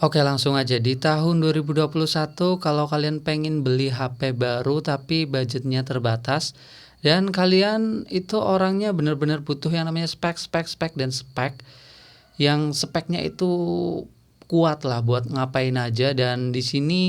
Oke, langsung aja. Di tahun 2021 kalau kalian pengen beli HP baru tapi budgetnya terbatas dan kalian itu orangnya benar-benar butuh yang namanya spek spek spek dan spek, yang speknya itu kuat lah buat ngapain aja, dan di sini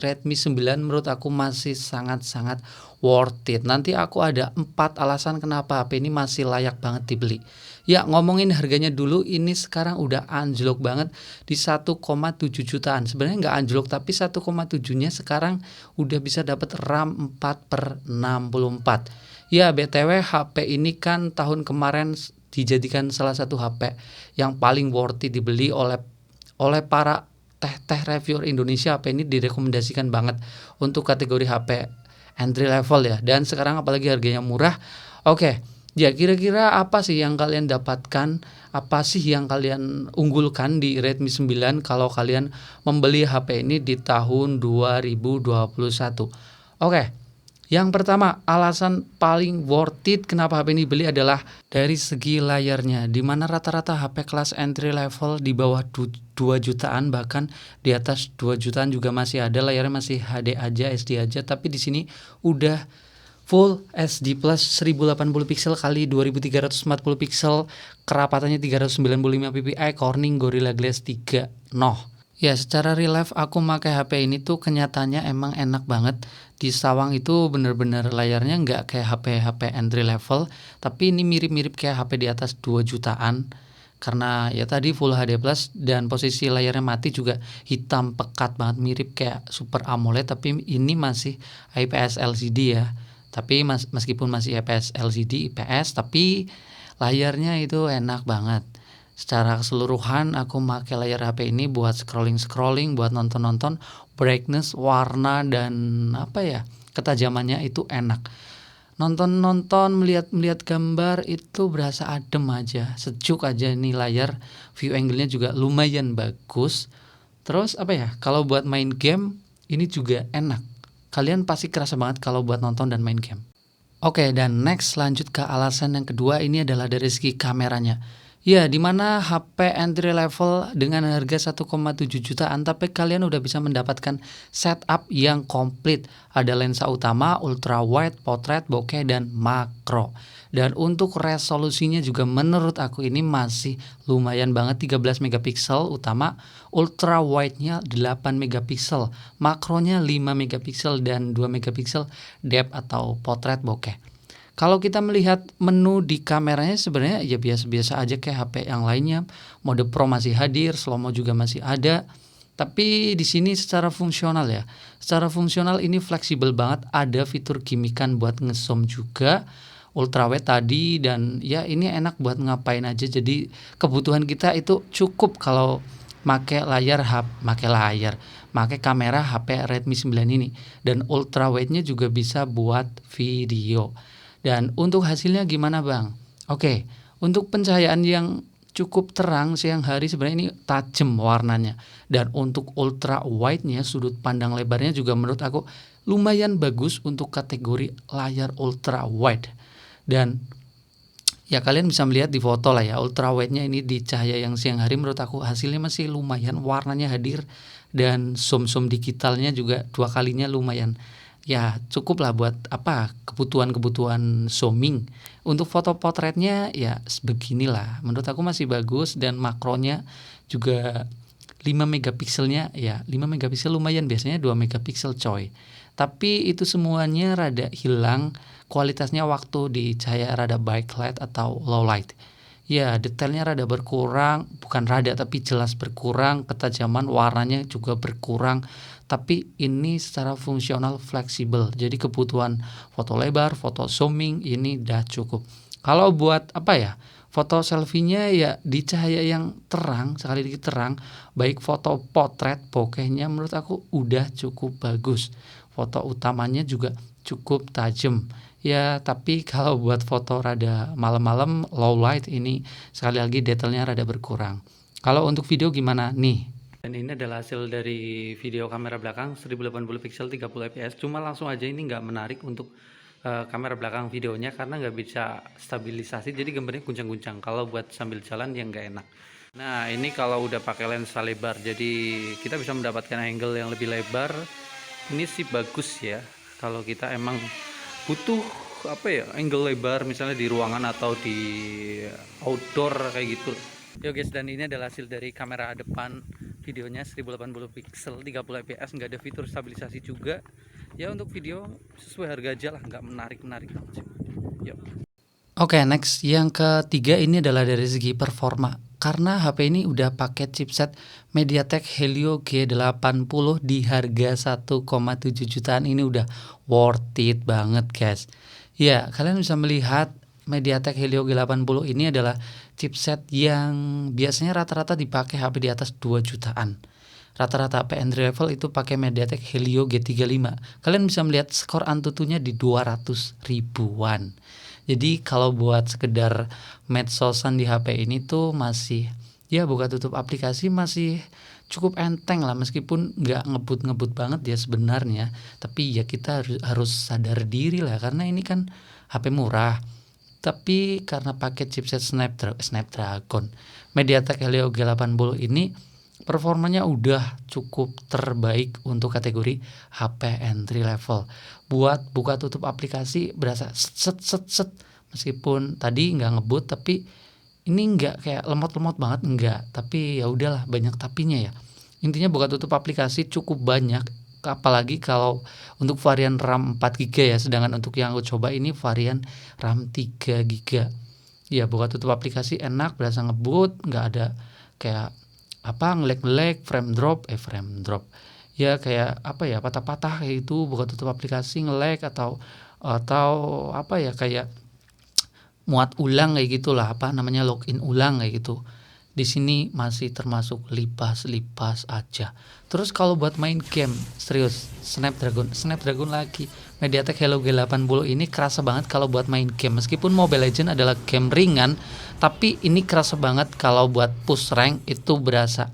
Redmi 9 menurut aku masih sangat-sangat worth it. Nanti aku ada 4 alasan kenapa HP ini masih layak banget dibeli. Ya, ngomongin harganya dulu, ini sekarang udah anjlok banget di 1,7 jutaan. Sebenarnya nggak anjlok, tapi 1,7-nya sekarang udah bisa dapat RAM 4/64. Ya, BTW HP ini kan tahun kemarin dijadikan salah satu HP yang paling worth it dibeli oleh para teh-teh reviewer Indonesia. HP ini direkomendasikan banget untuk kategori HP entry level ya, dan sekarang apalagi harganya murah. Oke, ya kira-kira apa sih yang kalian dapatkan, apa sih yang kalian unggulkan di Redmi 9 kalau kalian membeli HP ini di tahun 2021? Oke, yang pertama, alasan paling worth it kenapa HP ini beli adalah dari segi layarnya, di mana rata-rata HP kelas entry level di bawah 2 jutaan, bahkan di atas 2 jutaan juga masih ada layarnya masih HD aja, SD aja, tapi di sini udah Full HD Plus 1080 pixel kali 2340 pixel, kerapatannya 395 ppi, Corning Gorilla Glass 3 Noh. Ya, secara real life aku pakai HP ini tuh kenyataannya emang enak banget. Di Sawang itu bener-bener layarnya nggak kayak HP-HP entry level, tapi ini mirip-mirip kayak HP di atas 2 jutaan. Karena ya tadi Full HD Plus dan posisi layarnya mati juga hitam pekat banget, mirip kayak Super AMOLED, tapi ini masih IPS LCD ya. Tapi meskipun masih IPS LCD IPS, tapi layarnya itu enak banget. Secara keseluruhan aku pakai layar HP ini buat scrolling, buat nonton-nonton, brightness, warna, dan apa ya, ketajamannya itu enak. Nonton-nonton, melihat gambar itu berasa adem aja, sejuk aja. Nih layar, view angle-nya juga lumayan bagus. Terus apa ya, kalau buat main game ini juga enak. Kalian pasti kerasa banget kalau buat nonton dan main game. Oke, dan next lanjut ke alasan yang kedua, ini adalah dari segi kameranya. Ya, dimana HP entry level dengan harga 1,7 jutaan, tapi kalian udah bisa mendapatkan setup yang komplit. Ada lensa utama, ultra wide, portrait, bokeh, dan makro. Dan untuk resolusinya juga menurut aku ini masih lumayan banget, 13 megapiksel utama, ultra wide-nya 8 megapiksel, makronya 5 megapiksel, dan 2 megapiksel depth atau portrait bokeh. Kalau kita melihat menu di kameranya sebenarnya ya biasa-biasa aja kayak HP yang lainnya. Mode Pro masih hadir, slow mo juga masih ada. Tapi di sini secara fungsional ya. Secara fungsional ini fleksibel banget, ada fitur gimikan buat nge-zoom juga, ultrawide tadi, dan ya ini enak buat ngapain aja. Jadi kebutuhan kita itu cukup kalau make kamera HP Redmi 9 ini, dan ultrawide-nya juga bisa buat video. Dan untuk hasilnya gimana bang? Oke, untuk pencahayaan yang cukup terang siang hari sebenarnya ini tajam warnanya. Dan untuk ultra wide-nya, sudut pandang lebarnya juga menurut aku lumayan bagus untuk kategori layar ultra wide. Dan ya kalian bisa melihat di foto lah ya, ultra wide-nya ini di cahaya yang siang hari menurut aku hasilnya masih lumayan, warnanya hadir, dan zoom digitalnya juga 2 kalinya lumayan. Ya cukup lah buat apa, kebutuhan zooming. Untuk foto potretnya ya beginilah, menurut aku masih bagus, dan makronya juga 5 megapikselnya, ya 5 megapiksel lumayan, biasanya 2 megapiksel coy. Tapi itu semuanya rada hilang kualitasnya waktu di cahaya rada backlight atau low light. Ya, detailnya rada berkurang, bukan rada tapi jelas berkurang, ketajaman warnanya juga berkurang. Tapi ini secara fungsional fleksibel. Jadi kebutuhan foto lebar, foto zooming ini udah cukup. Kalau buat apa ya? Foto selfie-nya ya di cahaya yang terang, sekali lagi terang, baik foto potret, bokehnya menurut aku udah cukup bagus. Foto utamanya juga cukup tajam. Ya, tapi kalau buat foto rada malam-malam, low light, ini sekali lagi detailnya rada berkurang. Kalau untuk video gimana nih? Dan ini adalah hasil dari video kamera belakang 1080 pixel 30 fps. Cuma langsung aja ini nggak menarik untuk kamera belakang videonya karena nggak bisa stabilisasi, jadi gambarnya guncang-guncang. Kalau buat sambil jalan ya nggak enak. Nah, ini kalau udah pakai lensa lebar, jadi kita bisa mendapatkan angle yang lebih lebar. Ini sih bagus ya. Kalau kita emang butuh apa ya, angle lebar misalnya di ruangan atau di outdoor kayak gitu. Yo guys, dan ini adalah hasil dari kamera depan, videonya 1080 pixel 30 fps, nggak ada fitur stabilisasi juga ya. Untuk video sesuai harga aja lah, nggak menarik banget sih. Yuk. Oke, next yang ketiga ini adalah dari segi performa. Karena HP ini udah pakai chipset MediaTek Helio G80 di harga 1,7 jutaan, ini udah worth it banget guys. Ya, kalian bisa melihat MediaTek Helio G80 ini adalah chipset yang biasanya rata-rata dipakai HP di atas 2 jutaan. Rata-rata HP entry level itu pakai MediaTek Helio G35. Kalian bisa melihat skor Antutunya di 200 ribuan. Jadi kalau buat sekedar medsosan di HP ini tuh masih ya buka tutup aplikasi masih cukup enteng lah, meskipun nggak ngebut banget ya sebenarnya. Tapi ya kita harus sadar diri lah, karena ini kan HP murah. Tapi karena pakai chipset Snapdragon MediaTek Helio G80 ini performanya udah cukup terbaik untuk kategori HP entry level. Buat buka tutup aplikasi berasa set. Meskipun tadi nggak ngebut, tapi ini nggak kayak lemot banget, enggak. Tapi ya udahlah, banyak tapinya ya. Intinya buka tutup aplikasi cukup banyak, apalagi kalau untuk varian RAM 4 GB ya. Sedangkan untuk yang aku coba ini varian RAM 3 GB. Ya buka tutup aplikasi enak, berasa ngebut, nggak ada kayak ngelag frame drop ya, kayak patah-patah kayak itu. Buka tutup aplikasi ngelag atau kayak muat ulang kayak gitulah, login ulang kayak gitu. Di sini masih termasuk lipas aja. Terus kalau buat main game, serius, Snapdragon lagi. MediaTek Helio G80 ini kerasa banget kalau buat main game. Meskipun Mobile Legends adalah game ringan, tapi ini kerasa banget kalau buat push rank itu berasa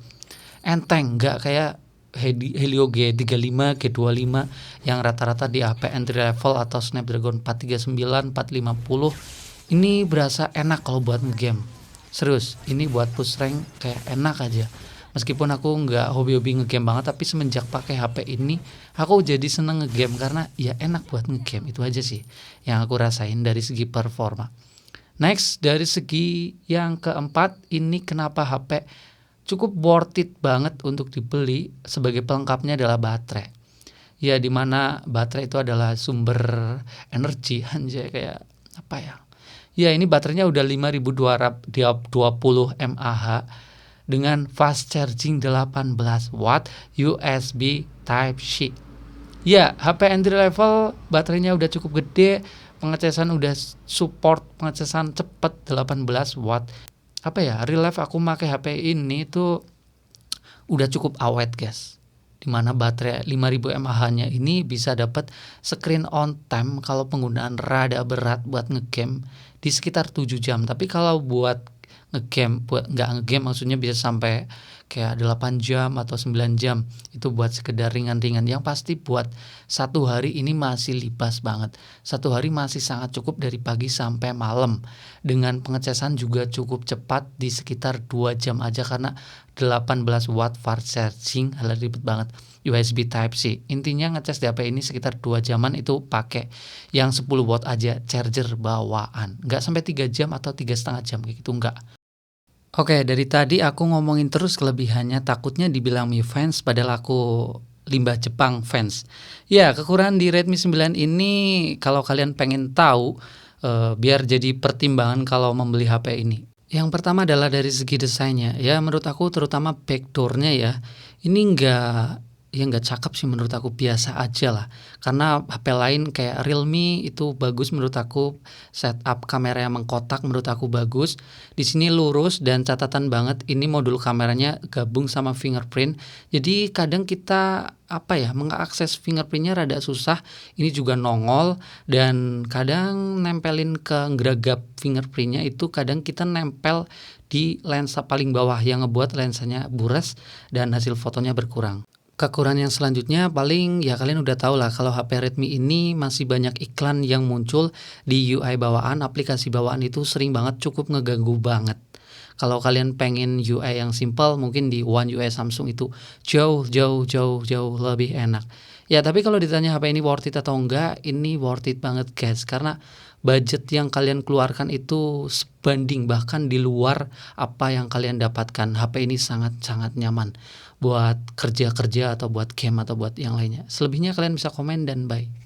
enteng, nggak kayak Helio G35, G25 yang rata-rata di HP entry level atau Snapdragon 439, 450. Ini berasa enak kalau buat ngegame. Serius, ini buat push rank kayak enak aja. Meskipun aku nggak hobi-hobi ngegame banget, tapi semenjak pakai HP ini aku jadi seneng ngegame karena ya enak buat ngegame. Itu aja sih yang aku rasain dari segi performa. Next, dari segi yang keempat, ini kenapa HP cukup worth it banget untuk dibeli. Sebagai pelengkapnya adalah baterai. Ya, dimana baterai itu adalah sumber energi, anjay, kayak apa ya. Ya, ini baterainya udah 5220 mAh dengan fast charging 18 watt USB Type-C. Ya, HP entry level baterainya udah cukup gede, pengecasan udah support pengecasan cepet 18 watt. Real life aku pakai HP ini tuh udah cukup awet, guys. Dimana baterai 5000 mAh-nya ini bisa dapat screen on time kalau penggunaan rada berat buat ngegame di sekitar 7 jam. Tapi kalau buat nggak ngegame maksudnya bisa sampai kayak 8 jam atau 9 jam. Itu buat sekedar ringan-ringan. Yang pasti buat satu hari ini masih lipas banget. Satu hari masih sangat cukup dari pagi sampai malam. Dengan pengecasan juga cukup cepat di sekitar 2 jam aja karena 18 watt fast charging, hal ribet banget. USB Type-C. Intinya ngecas di HP ini sekitar 2 jaman itu pakai yang 10 watt aja charger bawaan. Nggak sampai 3 jam atau 3,5 jam kayak gitu, nggak. Oke, dari tadi aku ngomongin terus kelebihannya, takutnya dibilang Mi fans padahal aku limbah Jepang fans. Ya, kekurangan di Redmi 9 ini kalau kalian pengen tahu, biar jadi pertimbangan kalau membeli HP ini. Yang pertama adalah dari segi desainnya. Ya, menurut aku terutama backdoornya ya. Ini nggak cakep sih, menurut aku biasa aja lah. Karena HP lain kayak Realme itu bagus menurut aku, setup kamera yang mengkotak menurut aku bagus. Di sini lurus dan catatan banget ini modul kameranya gabung sama fingerprint. Jadi kadang kita mengakses fingerprintnya rada susah. Ini juga nongol dan kadang nempelin ke geragap fingerprintnya itu kadang kita nempel di lensa paling bawah yang ngebuat lensanya buras dan hasil fotonya berkurang. Kekurangan yang selanjutnya paling ya kalian udah tahu lah, kalau HP Redmi ini masih banyak iklan yang muncul di UI bawaan, aplikasi bawaan itu sering banget cukup ngeganggu banget. Kalau kalian pengen UI yang simpel mungkin di One UI Samsung itu jauh jauh jauh jauh lebih enak. Ya tapi kalau ditanya HP ini worth it atau enggak, ini worth it banget guys, karena budget yang kalian keluarkan itu sebanding bahkan di luar apa yang kalian dapatkan. HP ini sangat-sangat nyaman buat kerja-kerja atau buat game atau buat yang lainnya. Selebihnya kalian bisa komen dan bye.